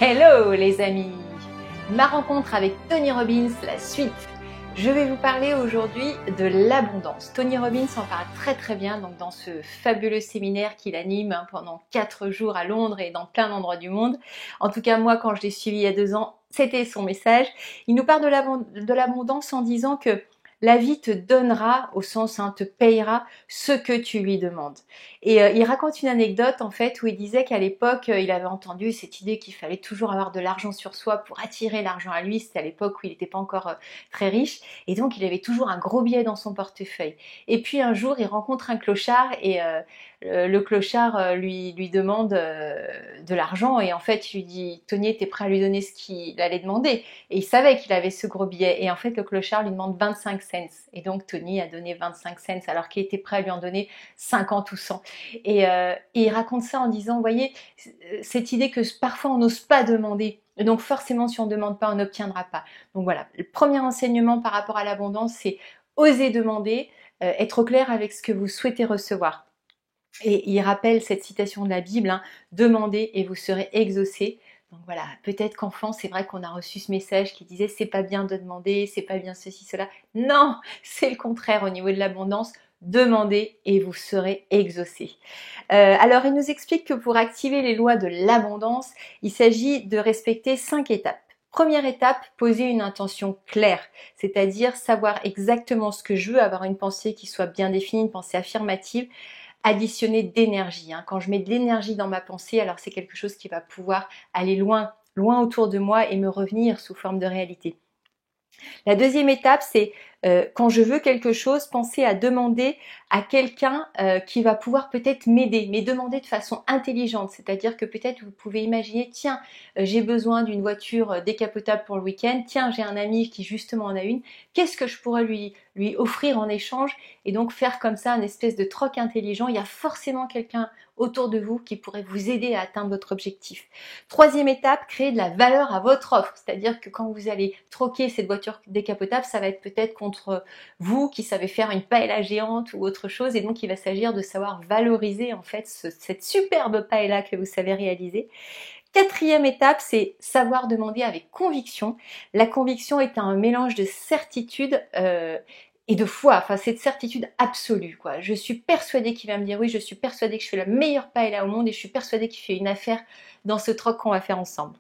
Hello les amis! Ma rencontre avec Tony Robbins, la suite. Je vais vous parler aujourd'hui de l'abondance. Tony Robbins en parle très bien donc dans ce fabuleux séminaire qu'il anime pendant 4 jours à Londres et dans plein d'endroits du monde. En tout cas, moi, quand je l'ai suivi il y a 2 ans, c'était son message. Il nous parle de l'abondance en disant que la vie te donnera, au sens, te payera ce que tu lui demandes. Et il raconte une anecdote en fait où il disait qu'à l'époque, il avait entendu cette idée qu'il fallait toujours avoir de l'argent sur soi pour attirer l'argent à lui. C'était à l'époque où il n'était pas encore très riche et donc il avait toujours un gros billet dans son portefeuille. Et puis un jour, il rencontre un clochard et le clochard lui demande de l'argent et en fait, il lui dit « Tony, t'es prêt à lui donner ce qu'il allait demander ?» Et il savait qu'il avait ce gros billet et en fait, le clochard lui demande 25 cents. Et donc, Tony a donné 25 cents alors qu'il était prêt à lui en donner 50 ou 100. Et il raconte ça en disant, vous voyez, cette idée que parfois on n'ose pas demander. Et donc forcément, si on ne demande pas, on n'obtiendra pas. Donc voilà, le premier enseignement par rapport à l'abondance, c'est oser demander, être au clair avec ce que vous souhaitez recevoir. Et il rappelle cette citation de la Bible, demandez et vous serez exaucés. Donc voilà, peut-être qu'enfant, c'est vrai qu'on a reçu ce message qui disait c'est pas bien de demander, c'est pas bien ceci, cela. Non, c'est le contraire au niveau de l'abondance. Demandez et vous serez exaucés. Alors, il nous explique que pour activer les lois de l'abondance, il s'agit de respecter 5 étapes. Première étape, poser une intention claire, c'est-à-dire savoir exactement ce que je veux, avoir une pensée qui soit bien définie, une pensée affirmative, additionner d'énergie. Quand je mets de l'énergie dans ma pensée, alors c'est quelque chose qui va pouvoir aller loin autour de moi et me revenir sous forme de réalité. La deuxième étape, c'est quand je veux quelque chose, penser à demander à quelqu'un qui va pouvoir peut-être m'aider, mais demander de façon intelligente. C'est-à-dire que peut-être vous pouvez imaginer, tiens, j'ai besoin d'une voiture décapotable pour le week-end, tiens, j'ai un ami qui justement en a une, qu'est-ce que je pourrais lui offrir en échange? Et donc faire comme ça un espèce de troc intelligent. Il y a forcément quelqu'un autour de vous qui pourrait vous aider à atteindre votre objectif. Troisième étape, créer de la valeur à votre offre. C'est-à-dire que quand vous allez troquer cette voiture décapotable, ça va être peut-être contre vous qui savez faire une paella géante ou autre chose. Et donc, il va s'agir de savoir valoriser en fait cette superbe paella que vous savez réaliser. Quatrième étape, c'est savoir demander avec conviction. La conviction est un mélange de certitude et de foi, enfin c'est de certitude absolue quoi. Je suis persuadée qu'il va me dire oui, je suis persuadée que je fais la meilleure paella au monde et je suis persuadée qu'il fait une affaire dans ce troc qu'on va faire ensemble.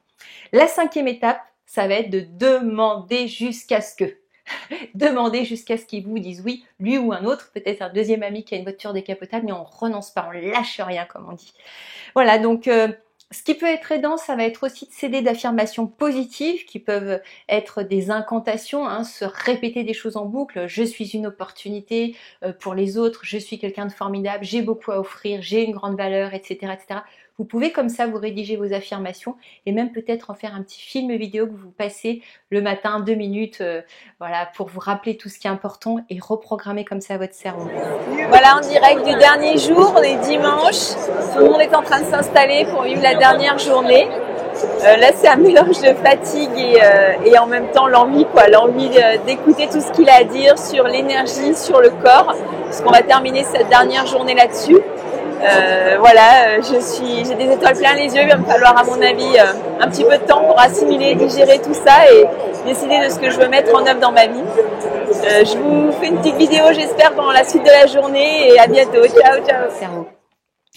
La cinquième étape, ça va être de demander jusqu'à ce que. Demandez jusqu'à ce qu'il vous dise oui, lui ou un autre, peut-être un deuxième ami qui a une voiture décapotable, mais on renonce pas, on lâche rien comme on dit. Voilà, donc ce qui peut être aidant, ça va être aussi de s'aider d'affirmations positives qui peuvent être des incantations, se répéter des choses en boucle. Je suis une opportunité pour les autres, je suis quelqu'un de formidable, j'ai beaucoup à offrir, j'ai une grande valeur, etc., etc. Vous pouvez comme ça vous rédiger vos affirmations et même peut-être en faire un petit film vidéo que vous passez le matin 2 minutes voilà, pour vous rappeler tout ce qui est important et reprogrammer comme ça votre cerveau. Voilà, en direct du dernier jour, on est dimanche, tout le monde est en train de s'installer pour vivre la dernière journée. Là, c'est un mélange de fatigue et en même temps l'envie d'écouter tout ce qu'il a à dire sur l'énergie, sur le corps, parce qu'on va terminer cette dernière journée là-dessus. J'ai des étoiles plein les yeux, il va me falloir à mon avis un petit peu de temps pour assimiler, digérer tout ça et décider de ce que je veux mettre en œuvre dans ma vie. Je vous fais une petite vidéo, j'espère, pendant la suite de la journée et à bientôt. Ciao, ciao.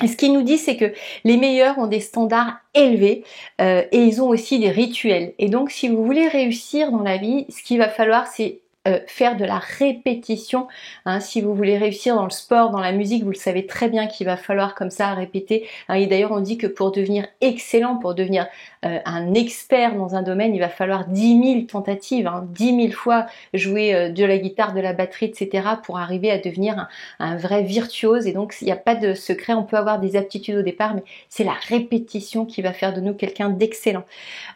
Et ce qu'il nous dit, c'est que les meilleurs ont des standards élevés et ils ont aussi des rituels. Et donc, si vous voulez réussir dans la vie, ce qu'il va falloir, c'est faire de la répétition. Si vous voulez réussir dans le sport, dans la musique, vous le savez très bien qu'il va falloir comme ça répéter. Et d'ailleurs, on dit que pour devenir excellent, pour devenir un expert dans un domaine, il va falloir 10 000 tentatives, 10 000 fois jouer de la guitare, de la batterie, etc. pour arriver à devenir un vrai virtuose. Et donc, il n'y a pas de secret. On peut avoir des aptitudes au départ, mais c'est la répétition qui va faire de nous quelqu'un d'excellent.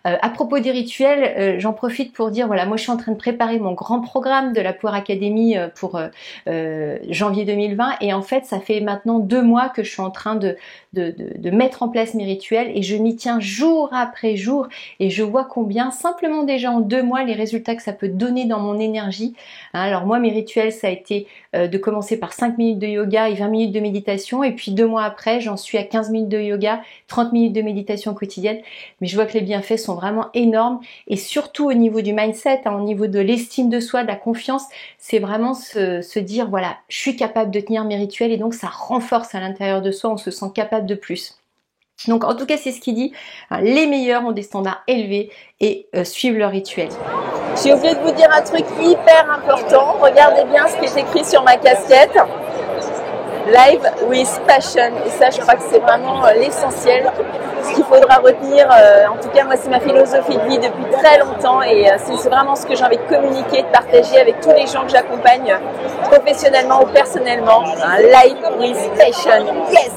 À propos des rituels, j'en profite pour dire, voilà, moi je suis en train de préparer mon grand programme programme de la Power Academy pour janvier 2020 et en fait ça fait maintenant 2 mois que je suis en train de mettre en place mes rituels et je m'y tiens jour après jour et je vois combien simplement déjà en 2 mois les résultats que ça peut donner dans mon énergie. Alors moi mes rituels ça a été de commencer par 5 minutes de yoga et 20 minutes de méditation et puis 2 mois après j'en suis à 15 minutes de yoga, 30 minutes de méditation quotidienne, mais je vois que les bienfaits sont vraiment énormes et surtout au niveau du mindset, au niveau de l'estime de soi, de la confiance, c'est vraiment se dire voilà, je suis capable de tenir mes rituels et donc ça renforce à l'intérieur de soi, on se sent capable de plus. Donc en tout cas c'est ce qu'il dit, les meilleurs ont des standards élevés et suivent leurs rituels. J'ai oublié de vous dire un truc hyper important, regardez bien ce qui est écrit sur ma casquette. Live with passion, et ça je crois que c'est vraiment l'essentiel, ce qu'il faudra retenir, en tout cas moi c'est ma philosophie de vie depuis très longtemps et c'est vraiment ce que j'ai envie de communiquer, de partager avec tous les gens que j'accompagne professionnellement ou personnellement. Live with passion, yes!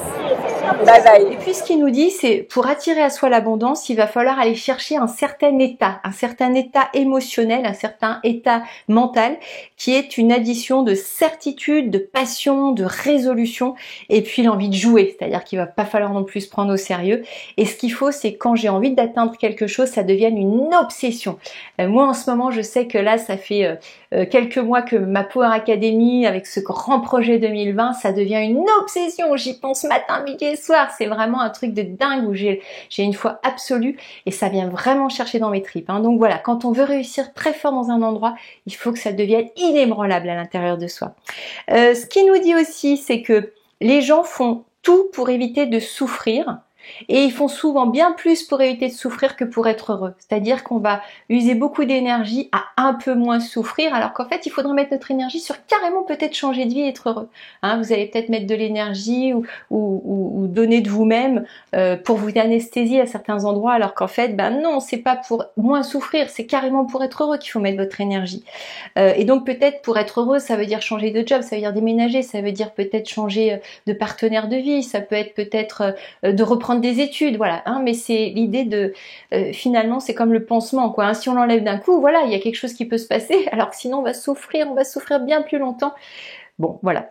Bye bye. Et puis ce qu'il nous dit, c'est pour attirer à soi l'abondance, il va falloir aller chercher un certain état émotionnel, un certain état mental, qui est une addition de certitude, de passion, de résolution, et puis l'envie de jouer, c'est-à-dire qu'il va pas falloir non plus se prendre au sérieux. Et ce qu'il faut, c'est quand j'ai envie d'atteindre quelque chose, ça devienne une obsession. Moi en ce moment, je sais que là, ça fait quelques mois que ma Power Academy, avec ce grand projet 2020, ça devient une obsession. J'y pense matin, midi et soir. C'est vraiment un truc de dingue où j'ai une foi absolue et ça vient vraiment chercher dans mes tripes. Donc voilà, quand on veut réussir très fort dans un endroit, il faut que ça devienne inébranlable à l'intérieur de soi. Ce qu'il nous dit aussi, c'est que les gens font tout pour éviter de souffrir. Et ils font souvent bien plus pour éviter de souffrir que pour être heureux. C'est-à-dire qu'on va user beaucoup d'énergie à un peu moins souffrir, alors qu'en fait, il faudrait mettre notre énergie sur carrément peut-être changer de vie et être heureux. Vous allez peut-être mettre de l'énergie ou donner de vous-même pour vous anesthésier à certains endroits, alors qu'en fait, non, c'est pas pour moins souffrir, c'est carrément pour être heureux qu'il faut mettre votre énergie. Et donc peut-être pour être heureux, ça veut dire changer de job, ça veut dire déménager, ça veut dire peut-être changer de partenaire de vie, ça peut être peut-être de reprendre des études, voilà, mais c'est l'idée de finalement c'est comme le pansement quoi, si on l'enlève d'un coup, voilà, il y a quelque chose qui peut se passer, alors que sinon on va souffrir bien plus longtemps. Bon, voilà.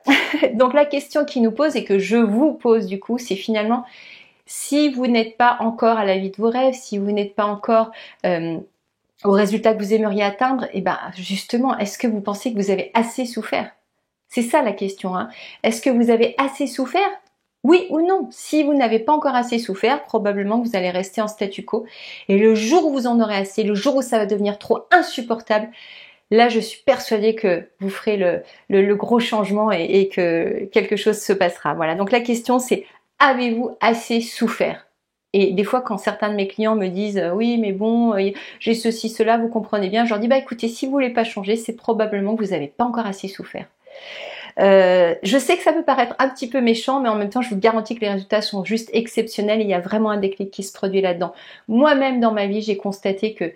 Donc la question qu'il nous pose et que je vous pose du coup, c'est finalement si vous n'êtes pas encore à la vie de vos rêves, si vous n'êtes pas encore au résultat que vous aimeriez atteindre, et justement, est-ce que vous pensez que vous avez assez souffert? C'est ça la question, Est-ce que vous avez assez souffert? Oui ou non? Si vous n'avez pas encore assez souffert, probablement que vous allez rester en statu quo. Et le jour où vous en aurez assez, le jour où ça va devenir trop insupportable, là je suis persuadée que vous ferez le gros changement et que quelque chose se passera. Voilà, donc la question c'est, avez-vous assez souffert? Et des fois quand certains de mes clients me disent oui mais bon j'ai ceci, cela, vous comprenez bien, je leur dis écoutez, si vous voulez pas changer, c'est probablement que vous n'avez pas encore assez souffert. Je sais que ça peut paraître un petit peu méchant, mais en même temps je vous garantis que les résultats sont juste exceptionnels et il y a vraiment un déclic qui se produit là-dedans. Moi-même dans ma vie j'ai constaté que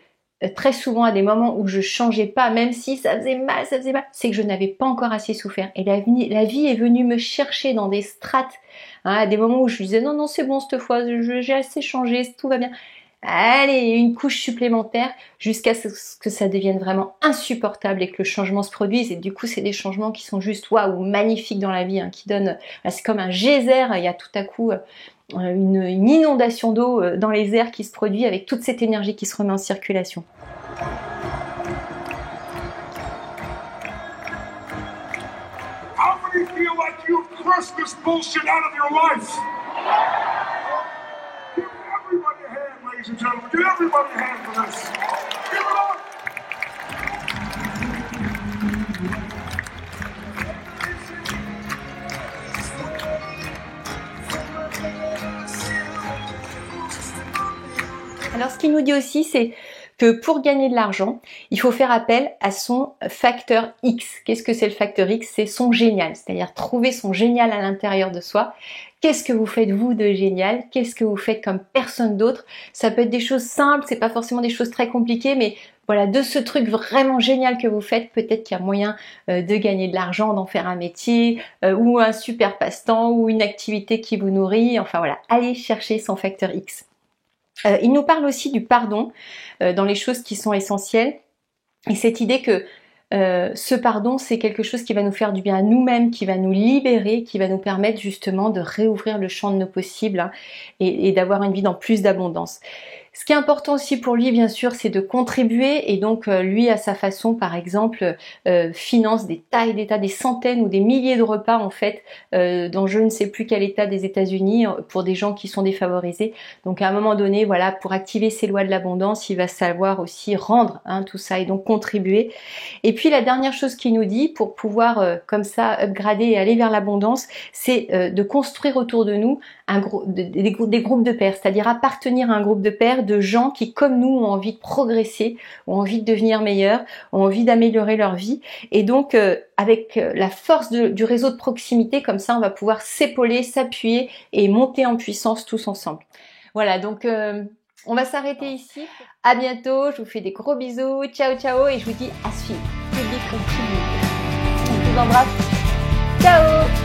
très souvent à des moments où je changeais pas, même si ça faisait mal, c'est que je n'avais pas encore assez souffert. Et la vie est venue me chercher dans des strates, à des moments où je disais non c'est bon cette fois, j'ai assez changé, tout va bien. Allez, une couche supplémentaire jusqu'à ce que ça devienne vraiment insupportable et que le changement se produise. Et du coup, c'est des changements qui sont juste waouh, magnifiques dans la vie, qui donnent, c'est comme un geyser, il y a tout à coup une inondation d'eau dans les airs qui se produit avec toute cette énergie qui se remet en circulation. How many feel like you've crushed this bullshit out of your life? Give everybody a hand, ladies and gentlemen. Give everybody a hand for this. Give it up. Alors ce qu'il nous dit aussi, c'est que pour gagner de l'argent, il faut faire appel à son facteur X. Qu'est-ce que c'est le facteur X? C'est son génial, c'est-à-dire trouver son génial à l'intérieur de soi. Qu'est-ce que vous faites vous de génial? Qu'est-ce que vous faites comme personne d'autre? Ça peut être des choses simples, c'est pas forcément des choses très compliquées, mais voilà, de ce truc vraiment génial que vous faites, peut-être qu'il y a moyen de gagner de l'argent, d'en faire un métier, ou un super passe-temps, ou une activité qui vous nourrit. Enfin voilà, allez chercher son facteur X. Il nous parle aussi du pardon dans les choses qui sont essentielles et cette idée que ce pardon, c'est quelque chose qui va nous faire du bien à nous-mêmes, qui va nous libérer, qui va nous permettre justement de réouvrir le champ de nos possibles, hein, et d'avoir une vie dans plus d'abondance. Ce qui est important aussi pour lui, bien sûr, c'est de contribuer, et donc lui, à sa façon, par exemple, finance des tas et des tas, des centaines ou des milliers de repas, en fait, dans je ne sais plus quel état des États-Unis, pour des gens qui sont défavorisés. Donc à un moment donné, voilà, pour activer ces lois de l'abondance, il va savoir aussi rendre, hein, tout ça, et donc contribuer. Et puis la dernière chose qu'il nous dit, pour pouvoir comme ça upgrader et aller vers l'abondance, c'est de construire autour de nous des groupes de pairs, c'est-à-dire appartenir à un groupe de pairs, de gens qui, comme nous, ont envie de progresser, ont envie de devenir meilleurs, ont envie d'améliorer leur vie. Et donc, avec la force du réseau de proximité, comme ça, on va pouvoir s'épauler, s'appuyer et monter en puissance tous ensemble. Voilà, donc on va s'arrêter ici. À bientôt, je vous fais des gros bisous. Ciao, ciao, et je vous dis à suivre. Public continue. Je vous embrasse. Ciao!